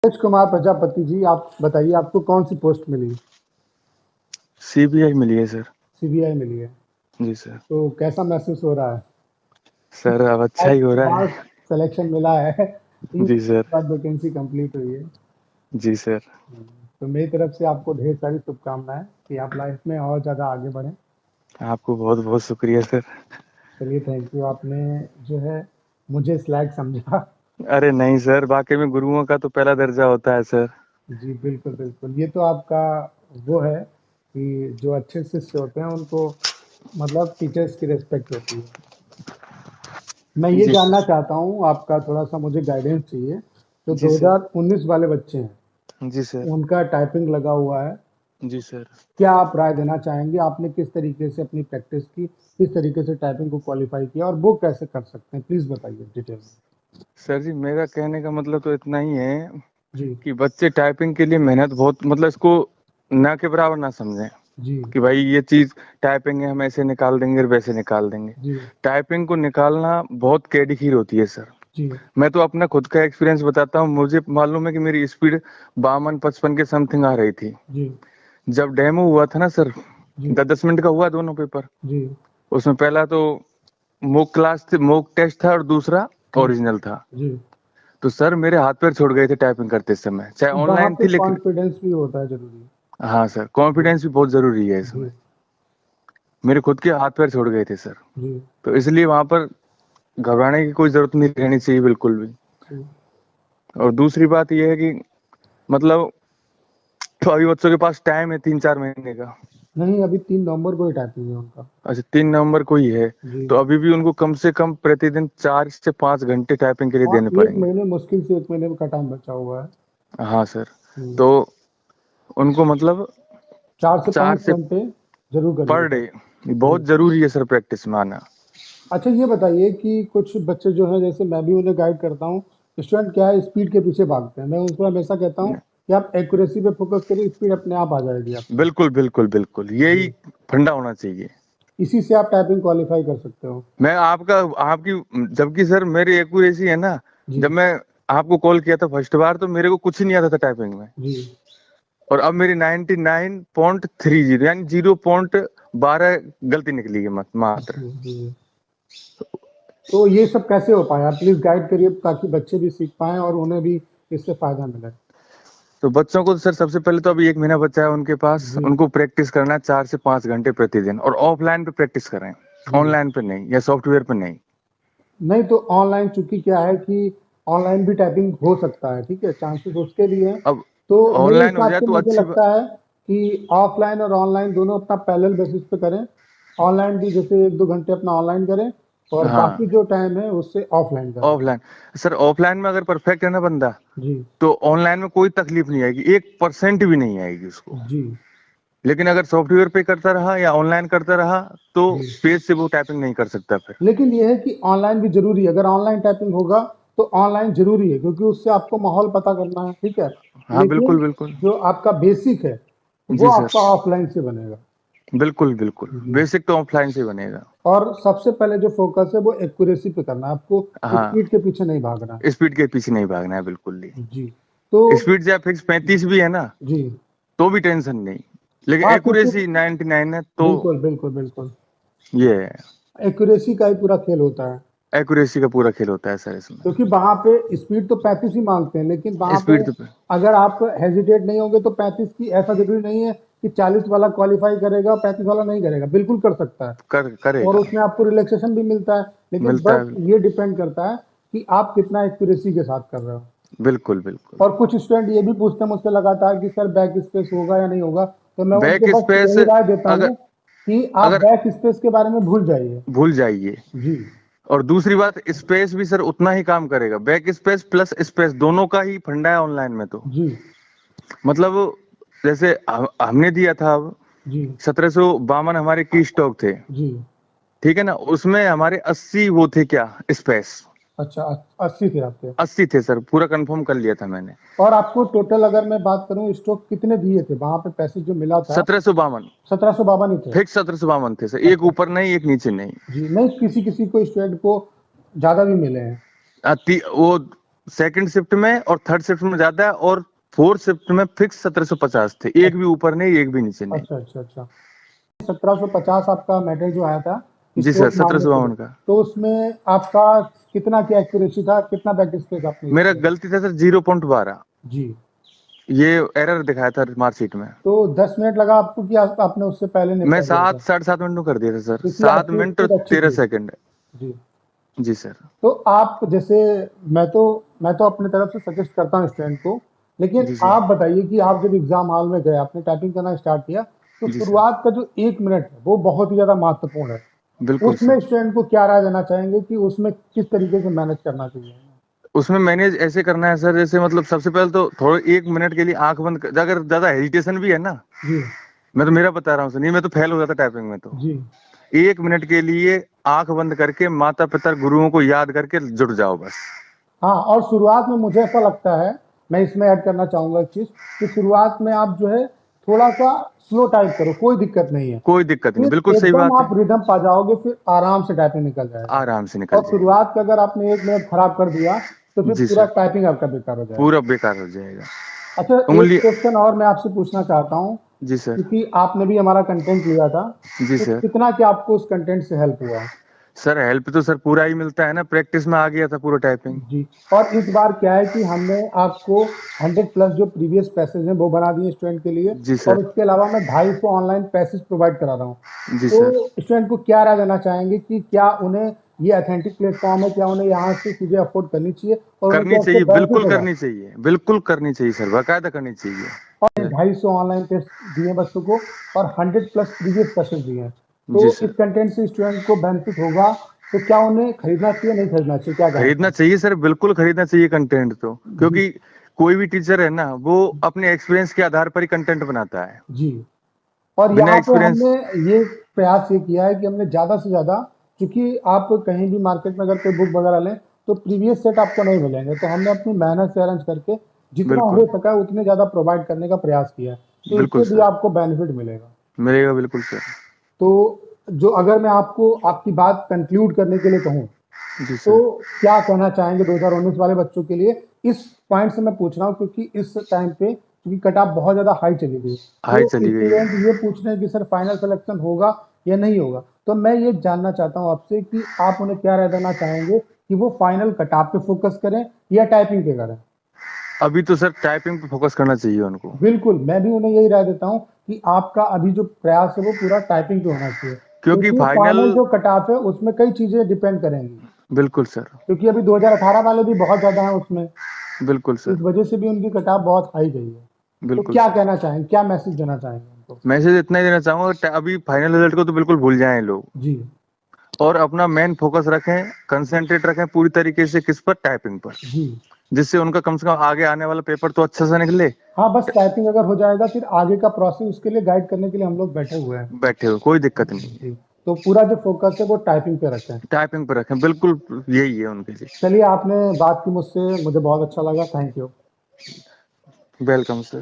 नीरज कुमार प्रजापति जी, आप बताइए आपको कौन सी पोस्ट मिली? सीबीआई मिली है सर। सीबीआई मिली है। जी सर। तो कैसा महसूस हो रहा है? सर अब अच्छा आज ही हो रहा बार है। सिलेक्शन मिला है, 3 जी सर। बाद वैकेंसी कंप्लीट हुई है। जी सर। तो मेरी तरफ से आपको ढेर सारी शुभकामनाएं कि आप लाइफ में और ज़्यादा आगे बढ़ें। आपको बहुत बहुत शुक्रिया सर। चलिए, थैंक यू, आपने जो है मुझे इस लायक समझा। अरे नहीं सर, वाकई में गुरुओं का तो पहला दर्जा होता है सर। जी, बिल्कुल, बिल्कुल। ये तो आपका वो है कि जो अच्छे शिष्य होते हैं उनको मतलब टीचर्स की रिस्पेक्ट होती है। मैं ये जी जानना सर। चाहता हूँ, आपका थोड़ा-सा मुझे गाइडेंस चाहिए। जो जी सर। 2019 वाले बच्चे हैं, जी सर। उनका टाइपिंग लगा हुआ है। जी सर। क्या आप राय देना चाहेंगे? आपने किस तरीके से अपनी प्रैक्टिस की? किस तरीके से टाइपिंग को क्वालिफ़ाई किया और वो कैसे कर सकते हैं? प्लीज़ बताइए डिटेल में। सर जी, मेरा कहने का मतलब तो इतना ही है जी, कि बच्चे टाइपिंग के लिए मेहनत बहुत, मतलब इसको ना के बराबर ना समझें जी, कि भाई ये चीज टाइपिंग है, हम ऐसे निकाल देंगे और वैसे निकाल देंगे। जी, टाइपिंग को निकालना बहुत केडिखीर होती है सर। जी, मैं तो अपना खुद का एक्सपीरियंस बताता हूँ। मुझे मालूम है कि मेरी स्पीड 52-55 के समथिंग आ रही थी। जी, जब डेमो हुआ था ना सर, जी, 10-10 मिनट का हुआ दोनों पेपर। जी, उसमें पहला तो मॉक क्लास थे, मॉक टेस्ट था, और दूसरा जी, ओरिजिनल था। जी। तो सर मेरे हाथ पैर छोड़ गए थे टाइपिंग करते समय, चाहे वहाँ ऑनलाइन पे थी लेकिन। कॉन्फिडेंस भी होता है ज़रूरी। हाँ सर, जी, कॉन्फिडेंस भी बहुत जरूरी है इसमें। जी, मेरे खुद के हाथ पैर छोड़ गए थे सर। जी, तो इसलिए वहां पर घबराने की कोई जरूरत नहीं रहनी चाहिए बिल्कुल भी। जी। और दूसरी बात यह है कि मतलब, तो अभी बच्चों के पास टाइम है 3-4 महीने का। नहीं, अभी 3 नवंबर को ही टाइपिंग है उनका। अच्छा, 3 नवंबर को ही है। जी। तो अभी भी उनको कम से कम प्रतिदिन 4 से 5 घंटे टाइपिंग के लिए हाँ, देने 1 पड़ेंगे। महीने मुश्किल से 1 महीने का टाइम बचा हुआ है। हाँ सर। हुँ। तो उनको मतलब 4 से 5 चार से घंटे ज़रूर पर करिएगा। डे जी। बहुत जरूरी है सर, प्रैक्टिस में आना। अच्छा, ये बताइए कि कुछ बच्चे जो हैं, जैसे मैं भी उन्हें गाइड करता हूँ, स्टूडेंट क्या है स्पीड के पीछे भागते हैं। मैं उनको हमेशा कहता हूँ कि आप एक्यूरेसी पे फ़ोकस करिए, स्पीड अपने आप आ जाएगी आपकी। बिल्कुल बिल्कुल बिल्कुल, यही जी। फंडा होना चाहिए। इसी से आप टाइपिंग क्वालीफाई कर सकते हो। मैं आपका आपकी जबकि सर मेरी एक्यूरेसी है ना, जी, जब मैं आपको कॉल किया था फर्स्ट बार तो मेरे को कुछ नहीं आता था टाइपिंग में। जी। और अब मेरी 99.30 यानी 0.12 गलती निकली है मात्र। जी, जी। तो ये सब कैसे हो पाया? आप प्लीज़ गाइड करिए ताकि बच्चे भी सीख पाएँ और उन्हें भी इससे फ़ायदा मिले। तो बच्चों को तो सर सबसे पहले तो अभी 1 महीना बचा है उनके पास, जी, उनको प्रैक्टिस करना है 4 से 5 घंटे प्रतिदिन, और ऑफलाइन पे प्रैक्टिस करें, जी। ऑनलाइन पे नहीं या सॉफ्टवेयर पे नहीं। नहीं, तो ऑनलाइन चूँकि क्या है कि ऑनलाइन भी टाइपिंग हो सकता है, ठीक है? चांसेस उसके भी हैं। अब तो मेरे ऑनलाइन हो हिसाब जाए से तो मुझे अच्छी लगता है कि ऑफ़लाइन और ऑनलाइन दोनों अपना पैरेलल बेसिस पे करें। ऑनलाइन भी जैसे 1-2 घंटे अपना ऑनलाइन करें और हाँ, बाकी जो टाइम है उससे ऑफ़लाइन करें। ऑफलाइन। सर ऑफलाइन में अगर परफेक्ट है ना बंदा, जी, तो ऑनलाइन में कोई तकलीफ नहीं आएगी, 1% भी नहीं आएगी उसको। जी, लेकिन अगर सॉफ्टवेयर पे करता रहा या ऑनलाइन करता रहा, तो जी। पेज से वो टाइपिंग नहीं कर सकता फिर। लेकिन ये है कि ऑनलाइन भी ज़रूरी है। अगर ऑनलाइन टाइपिंग होगा तो ऑनलाइन ज़रूरी है क्योंकि उससे आपको माहौल पता करना है, ठीक है? हाँ लेकिन बिल्कुल बिल्कुल। जो आपका बेसिक है, वो जी सर। आपका ऑफ़लाइन से बनेगा। बिल्कुल बिल्कुल, जी। बेसिक तो ऑफलाइन से बनेगा। और सबसे पहले जो फ़ोकस है वो एक्यूरेसी पे करना है, आपको हाँ, स्पीड के पीछे नहीं भागना है। स्पीड के पीछे नहीं भागना है बिल्कुल जी, तो ही। स्पीड चाहे फिक्स 35 भी है ना, जी। तो भी टेंशन नहीं। लेकिन हाँ, क्योंकि एक्यूरेसी 99 है तो बिल्कुल, बिल्कुल, बिल्कुल। ये है। एक्यूरेसी का ही पूरा खेल होता है, एक्यूरेसी का पूरा खेल होता है सर इसमें। क्योंकि वहाँ पे स्पीड तो 35 ही माँगते हैं, लेकिन वहाँ पे स्पीड तो अगर आप हेजिटेट नहीं होंगे तो 35 की ऐसा ज़रूरी नहीं है कि 40 वाला क्वालीफाई करेगा, 35 वाला नहीं करेगा, बिल्कुल कर सकता है। और करेगा। उसमें आपको रिलैक्सेशन भी मिलता है, लेकिन मिलता बस है। ये डिपेंड करता है कि आप कितना एक्यूरेसी के साथ कर रहे हो। बिल्कुल बिल्कुल। और कुछ स्टूडेंट ये भी पूछते हैं मुझसे लगातार कि सर बैक स्पेस होगा या नहीं होगा, तो मैं उनको बैक बस स्पेस यही राय देता अगर हूँ कि आप अगर बैक स्पेस के बारे में भूल जाइए। भूल जाइए। जी, और दूसरी बात, स्पेस भी सर उतना ही काम करेगा, बैक स्पेस प्लस स्पेस दोनों का ही फंडा है ऑनलाइन में तो। जी, मतलब जैसे हमने दिया था अब जी, 1752 हमारे की स्टॉक थे, जी। ठीक है ना, उसमें हमारे 80 वो थे क्या, स्पेस। अच्छा, 80 थे आपके। 80 थे सर, पूरा कंफर्म कर लिया था मैंने। और आपको टोटल अगर मैं बात करूँ स्टॉक कितने दिए थे? वहाँ पे पैसे जो मिला था 1752 1752 ही थे। फिक्स 1752 थे सर, एक अच्छा, ऊपर नहीं एक नीचे नहीं। जी, नहीं किसी-किसी को स्टूडेंट को ज़्यादा भी मिले हैं। वो सेकंड शिफ्ट में और थर्ड शिफ्ट में ज्यादा है, और फोर्थ शिफ्ट में फिक्स 1750 थे, एक भी ऊपर नहीं एक भी नीचे नहीं। अच्छा अच्छा अच्छा। 1750 आपका मेटल जो आया था जी सर, स्टोन मारने के लिए, 1752 का। तो उसमें आपका कितना की एक्यूरेसी था, कितना बैक स्पेस आपने यूज मेरा किया? गलती था सर 0.12, जी। ये एरर दिखाया था मार्कशीट में। तो 10 मिनट लगा आपको कि आपने उससे पहले मैं निपटा दिया था? 7 साढ़े 7 मिनट में कर दिया था सर, क्योंकि 7 आपकी मिनट स्पीड अच्छी 13 थी। सेकंड जी। जी सर। तो आप जैसे, मैं तो अपनी तरफ से सजेस्ट करता हूँ स्टूडेंट को, लेकिन जी सर। आप बताइए कि आप जब एग्जाम हॉल में गए, आपने टाइपिंग करना स्टार्ट किया, तो जी सर। शुरुआत का जो 1 मिनट है वो बहुत ही ज्यादा महत्वपूर्ण है। बिल्कुल उसमें सर। स्टूडेंट को क्या राय देना चाहेंगे कि उसमें किस तरीके से मैनेज करना चाहिए? उसमें मैनेज ऐसे करना है सर, जैसे मतलब सबसे पहले तो थोड़ा 1 मिनट के लिए आंख बंद अगर ज्यादा हेजिटेशन भी है ना, जी मैं तो मेरा बता रहा हूँ सर, नहीं मैं तो फेल हो जाता टाइपिंग में। तो जी। 1 मिनट के लिए आंख बंद करके माता पिता गुरुओं को याद करके जुट जाओ बस। हाँ, और शुरुआत में मुझे ऐसा लगता है, मैं इसमें ऐड करना चाहूंगा एक चीज, कि शुरुआत में आप जो है थोड़ा सा स्लो टाइप करो, कोई दिक्कत नहीं है। कोई दिक्कत नहीं, बिल्कुल फिर सही एकदम बात है। आप रिदम पा जाओगे, फिर आराम से टाइपिंग निकल जाएगा। आराम से निकल और जाएगी। शुरुआत का अगर आपने 1 मिनट खराब कर दिया, तो फिर जी पूरा सर। टाइपिंग आपका बेकार हो जाएगा। पूरा बेकार हो जाएगा। अच्छा, एक उंगली। क्वेश्चन और मैं आपसे पूछना चाहता हूँ, जी सर। क्योंकि आपने भी हमारा कंटेंट लिया था, जी तो सर। कितना क्या आपको उस कंटेंट से हेल्प हुआ? सर हेल्प तो सर पूरा ही मिलता है ना, प्रैक्टिस में आ गया था पूरा टाइपिंग। जी। और इस बार क्या है कि हमने आपको 100 प्लस जो प्रीवियस पैसेज हैं वो बना दिए स्टूडेंट के लिए, जी और सर। उसके अलावा मैं 250 ऑनलाइन पैसेज प्रोवाइड करा रहा हूँ। जी सर। तो स्टूडेंट को क्या राय देना चाहेंगे कि क्या उन्हें ये ऑथेंटिक प्लेटफॉर्म है, क्या उन्हें यहाँ से चीजें अफोर्ड करनी चाहिए, और उन्हें करनी क्या इससे चाहिए, बेनिफिट बिल्कुल होगा? करनी चाहिए, बिल्कुल करनी चाहिए सर, बाकायदा करनी चाहिए। और 250 ऑनलाइन टेस्ट दिए बच्चों को, और 100 प्लस प्रीवियस पैसेज दिए हैं। तो जी इस सर। कंटेंट से स्टूडेंट को बेनिफिट होगा, तो क्या उन्हें खरीदना चाहिए, नहीं खरीदना चाहिए, क्या कहना खरीदना चाहिए? चाहिए सर, बिल्कुल खरीदना चाहिए कंटेंट तो, जी क्योंकि कोई भी टीचर है ना, वो अपने एक्सपीरियंस के आधार पर ही कंटेंट बनाता है। जी। और बिना यहाँ पे एक्सपीरियंस। हमने ये प्रयास ये किया है कि हमने ज़्यादा से ज़्यादा, क्योंकि आप कहीं भी मार्केट में अगर कोई बुक वगैरह लें, तो प्रीवियस सेट आपको नहीं मिलेंगे, तो हमने अपनी मेहनत से अरेंज करके जितना हो बिल्कुल। सका उतने ज़्यादा प्रोवाइड करने का प्रयास किया है। तो बिल्कुल इससे भी सर। आपको बेनिफिट मिलेगा। मिलेगा बिल्कुल सर। तो जो, अगर मैं आपको आपकी बात कंक्लूड करने के लिए कहूँ, जी तो सर। क्या कहना चाहेंगे 2019 वाले बच्चों के लिए? इस पॉइंट से मैं पूछ रहा हूँ क्योंकि इस टाइम पे, क्योंकि कट ऑफ बहुत ज़्यादा हाई चली गई, हाई तो चली गई स्टूडेंट है। ये पूछ रहे हैं कि सर फाइनल सिलेक्शन होगा या नहीं होगा। तो मैं ये जानना चाहता हूँ आपसे कि आप उन्हें क्या राय देना चाहेंगे, कि वो फाइनल कट ऑफ पे फोकस करें या टाइपिंग पे करें? अभी तो सर टाइपिंग पे फोकस करना चाहिए उनको। बिल्कुल, मैं भी उन्हें यही राय देता हूँ कि आपका अभी जो प्रयास है वो पूरा टाइपिंग पे होना चाहिए, क्योंकि क्योंकि फाइनल। फाइनल जो कट ऑफ है उसमें कई चीज़ें डिपेंड करेंगी। बिल्कुल सर। क्योंकि अभी 2018 वाले भी बहुत ज़्यादा हैं उसमें, बिल्कुल इस सर। वजह से भी उनकी कटाव बहुत हाई गई है। तो बिल्कुल क्या सर। कहना चाहेंगे, क्या मैसेज देना चाहेंगे उनको? मैसेज इतना ही देना चाहूंगा, अभी फाइनल रिजल्ट को तो बिल्कुल भूल जाएं लोग, जी और अपना मेन फोकस रखें, कंसंट्रेट रखें पूरी तरीके से किस पर, टाइपिंग पर, जी। जिससे उनका कम से कम आगे आने वाला पेपर तो अच्छे से निकले। हाँ, बस टाइपिंग अगर हो जाएगा, फिर आगे का प्रोसेस उसके लिए गाइड करने के लिए हम लोग बैठे हुए हैं। बैठे हो कोई दिक्कत नहीं है। जी। तो पूरा जो फोकस है वो टाइपिंग पे रखें। टाइपिंग पर रखें, बिल्कुल यही है उनके लिए। चलिए, आपने बात की मुझसे, मुझे बहुत अच्छा लगा, थैंक यू। Welcome sir.